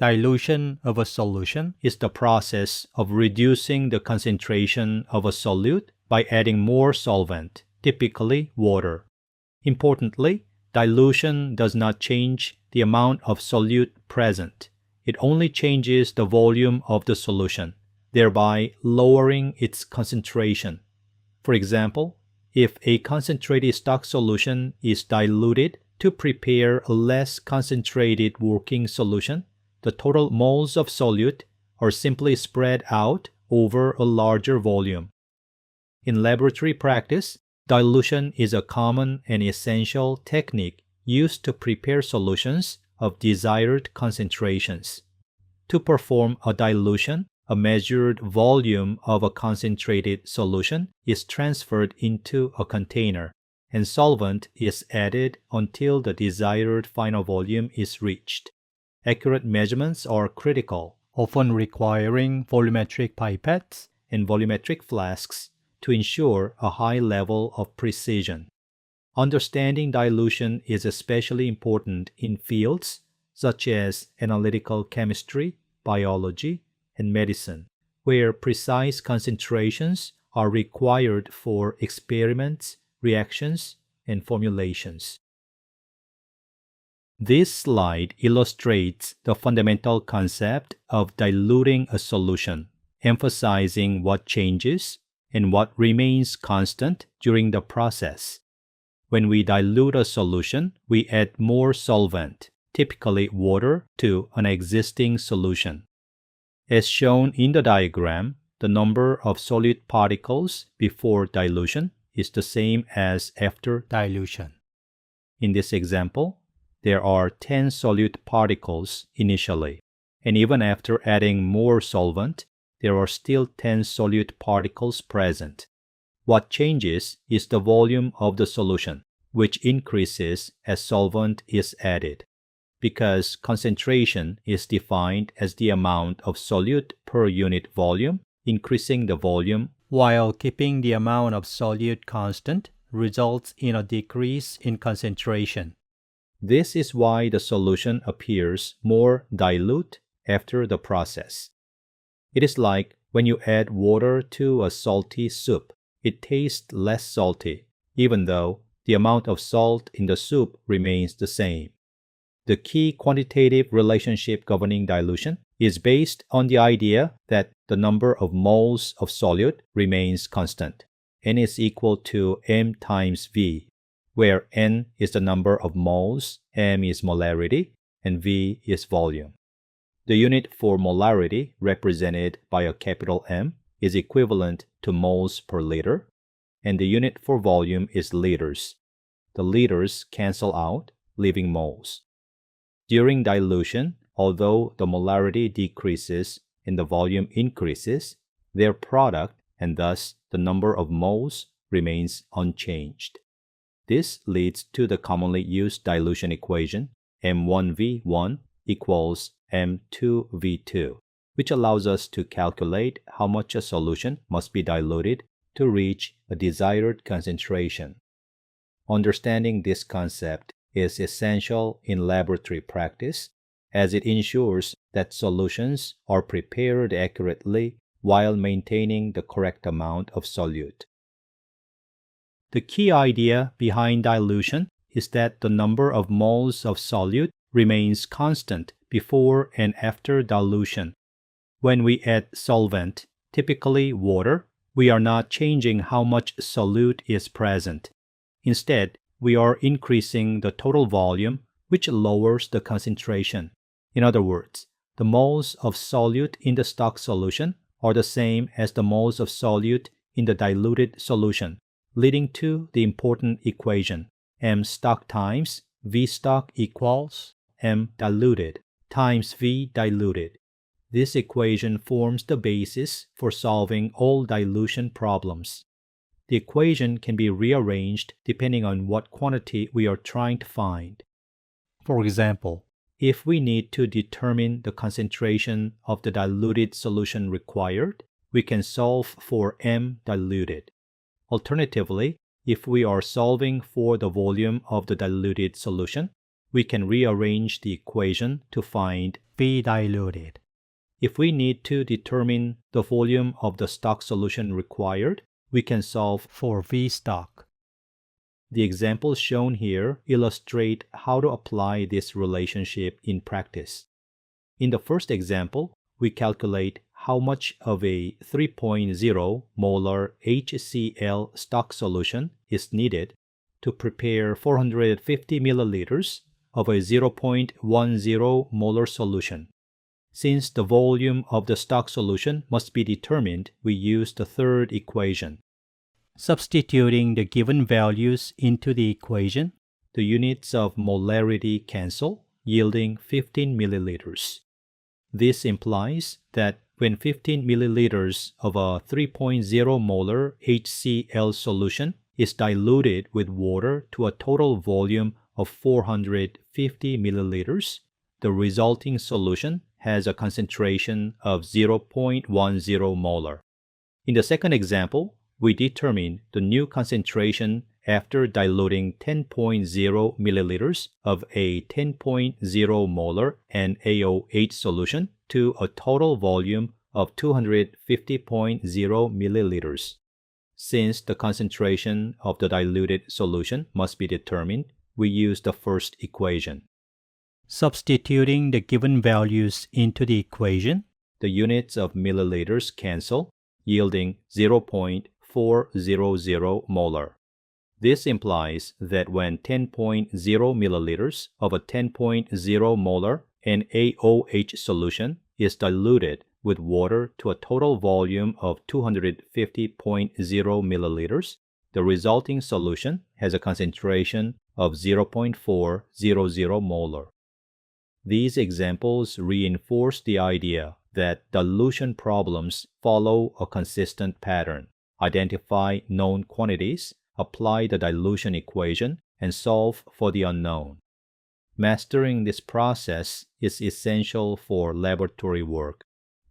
Dilution of a solution is the process of reducing the concentration of a solute by adding more solvent, typically water. Importantly, dilution does not change the amount of solute present. It only changes the volume of the solution, thereby lowering its concentration. For example, if a concentrated stock solution is diluted to prepare a less concentrated working solution, the total moles of solute are simply spread out over a larger volume. In laboratory practice, dilution is a common and essential technique used to prepare solutions of desired concentrations. To perform a dilution, a measured volume of a concentrated solution is transferred into a container, and solvent is added until the desired final volume is reached. Accurate measurements are critical, often requiring volumetric pipettes and volumetric flasks to ensure a high level of precision. Understanding dilution is especially important in fields such as analytical chemistry, biology, and medicine, where precise concentrations are required for experiments, reactions, and formulations. This slide illustrates the fundamental concept of diluting a solution, emphasizing what changes and what remains constant during the process. When we dilute a solution, we add more solvent, typically water, to an existing solution. As shown in the diagram, the number of solute particles before dilution is the same as after dilution. In this example, there are 10 solute particles initially, and even after adding more solvent, there are still 10 solute particles present. What changes is the volume of the solution, which increases as solvent is added. Because concentration is defined as the amount of solute per unit volume, increasing the volume while keeping the amount of solute constant results in a decrease in concentration. This is why the solution appears more dilute after the process. It is like when you add water to a salty soup. It tastes less salty, even though the amount of salt in the soup remains the same. The key quantitative relationship governing dilution is based on the idea that the number of moles of solute remains constant. N is equal to m times V, where N is the number of moles, m is molarity, and V is volume. The unit for molarity, represented by a capital M, is equivalent to moles per liter, and the unit for volume is liters. The liters cancel out, leaving moles. During dilution, although the molarity decreases and the volume increases, their product, and thus the number of moles, remains unchanged. This leads to the commonly used dilution equation M1V1 equals M2V2, which allows us to calculate how much a solution must be diluted to reach a desired concentration. Understanding this concept is essential in laboratory practice, as it ensures that solutions are prepared accurately while maintaining the correct amount of solute. The key idea behind dilution is that the number of moles of solute remains constant before and after dilution. When we add solvent, typically water, we are not changing how much solute is present. Instead, we are increasing the total volume, which lowers the concentration. In other words, the moles of solute in the stock solution are the same as the moles of solute in the diluted solution, leading to the important equation M stock times V stock equals M diluted times V diluted. This equation forms the basis for solving all dilution problems. The equation can be rearranged depending on what quantity we are trying to find. For example, if we need to determine the concentration of the diluted solution required, we can solve for M diluted. Alternatively, if we are solving for the volume of the diluted solution, we can rearrange the equation to find V diluted. If we need to determine the volume of the stock solution required, we can solve for V stock. The examples shown here illustrate how to apply this relationship in practice. In the first example, we calculate how much of a 3.0 molar HCl stock solution is needed to prepare 450 milliliters of a 0.10 molar solution. Since the volume of the stock solution must be determined, we use the third equation. Substituting the given values into the equation, the units of molarity cancel, yielding 15 milliliters. This implies that when 15 milliliters of a 3.0 molar HCl solution is diluted with water to a total volume of 450 milliliters, the resulting solution has a concentration of 0.10 molar. In the second example, we determine the new concentration after diluting 10.0 milliliters of a 10.0 molar NaOH solution to a total volume of 250.0 milliliters. Since the concentration of the diluted solution must be determined, we use the first equation. Substituting the given values into the equation, the units of milliliters cancel, yielding 0.400 molar. This implies that when 10.0 milliliters of a 10.0 molar NaOH solution is diluted with water to a total volume of 250.0 milliliters, the resulting solution has a concentration of 0.400 molar. These examples reinforce the idea that dilution problems follow a consistent pattern. Identify known quantities, apply the dilution equation, and solve for the unknown. Mastering this process is essential for laboratory work,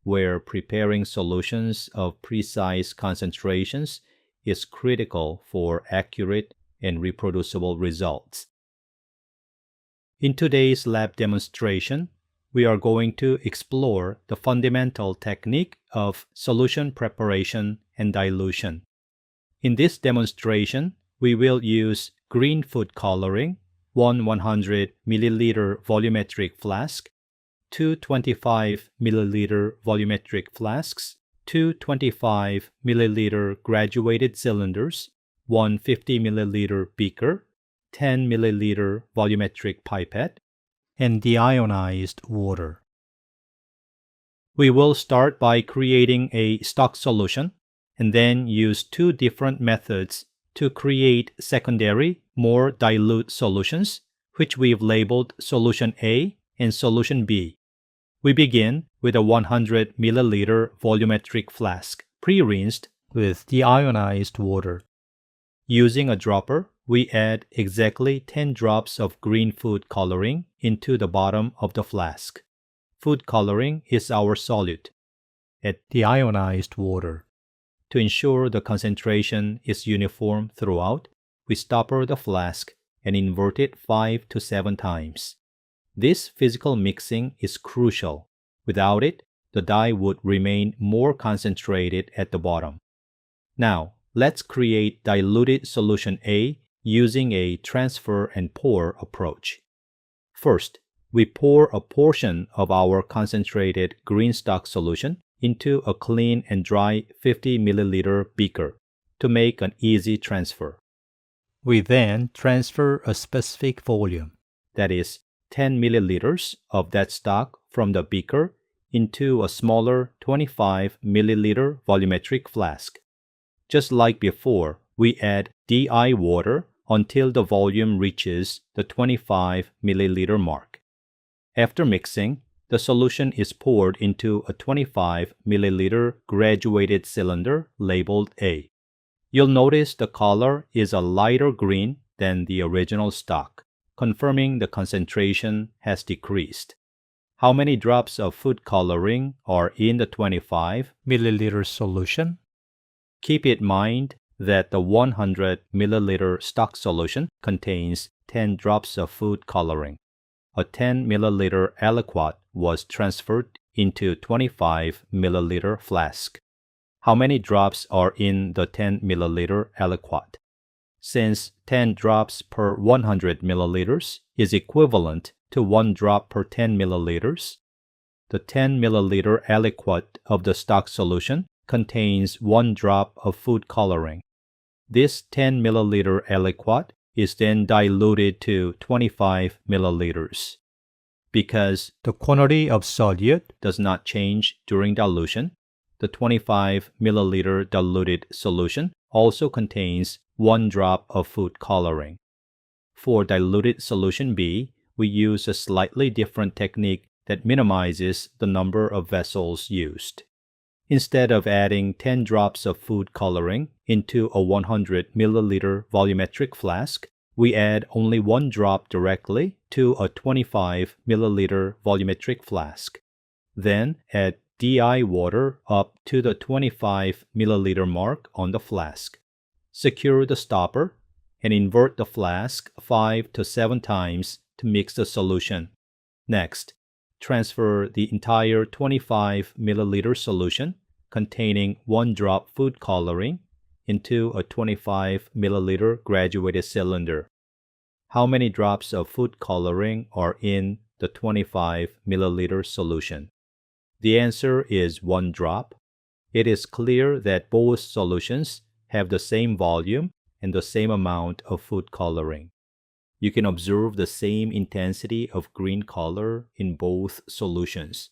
where preparing solutions of precise concentrations is critical for accurate and reproducible results. In today's lab demonstration, we are going to explore the fundamental technique of solution preparation and dilution. In this demonstration, we will use green food coloring, one 100 milliliter volumetric flask, two 25 milliliter volumetric flasks, two 25 milliliter graduated cylinders, one 50 milliliter beaker, 10 milliliter volumetric pipette, and deionized water. We will start by creating a stock solution and then use two different methods to create secondary, more dilute solutions, which we've labeled Solution A and Solution B. We begin with a 100 milliliter volumetric flask, pre-rinsed with deionized water. Using a dropper, we add exactly 10 drops of green food coloring into the bottom of the flask. Food coloring is our solute. Add deionized water. To ensure the concentration is uniform throughout, we stopper the flask and invert it 5 to 7 times. This physical mixing is crucial. Without it, the dye would remain more concentrated at the bottom. Now, let's create diluted solution A using a transfer and pour approach. First, we pour a portion of our concentrated green stock solution into a clean and dry 50 milliliter beaker to make an easy transfer. We then transfer a specific volume, that is, 10 milliliters of that stock from the beaker into a smaller 25 milliliter volumetric flask. Just like before, we add DI water until the volume reaches the 25 milliliter mark. After mixing, the solution is poured into a 25 milliliter graduated cylinder labeled A. You'll notice the color is a lighter green than the original stock, confirming the concentration has decreased. How many drops of food coloring are in the 25 milliliter solution? Keep in mind that the 100 milliliter stock solution contains 10 drops of food coloring. a 10 milliliter aliquot was transferred into 25 milliliter flask. How many drops are in the 10 milliliter aliquot? Since 10 drops per 100 milliliters is equivalent to 1 drop per 10 milliliters, the 10 milliliter aliquot of the stock solution contains 1 drop of food coloring. This 10 milliliter aliquot is then diluted to 25 milliliters. Because the quantity of solute does not change during dilution, the 25 milliliter diluted solution also contains 1 drop of food coloring. For diluted solution B, we use a slightly different technique that minimizes the number of vessels used. Instead of adding 10 drops of food coloring into a 100 milliliter volumetric flask, we add only 1 drop directly to a 25 milliliter volumetric flask. Then add DI water up to the 25 milliliter mark on the flask. Secure the stopper and invert the flask 5 to 7 times to mix the solution. Next, transfer the entire 25 milliliter solution containing 1 drop food coloring into a 25 milliliter graduated cylinder. How many drops of food coloring are in the 25 milliliter solution? The answer is 1 drop. It is clear that both solutions have the same volume and the same amount of food coloring. You can observe the same intensity of green color in both solutions.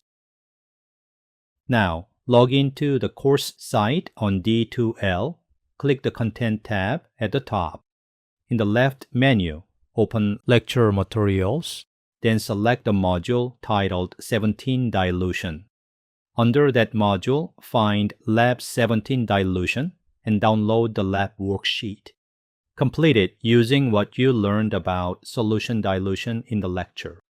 Now, log into the course site on D2L. Click the Content tab at the top. In the left menu, open Lecture Materials, then select the module titled 17 Dilution. Under that module, find Lab 17 Dilution and download the lab worksheet. Complete it using what you learned about solution dilution in the lecture.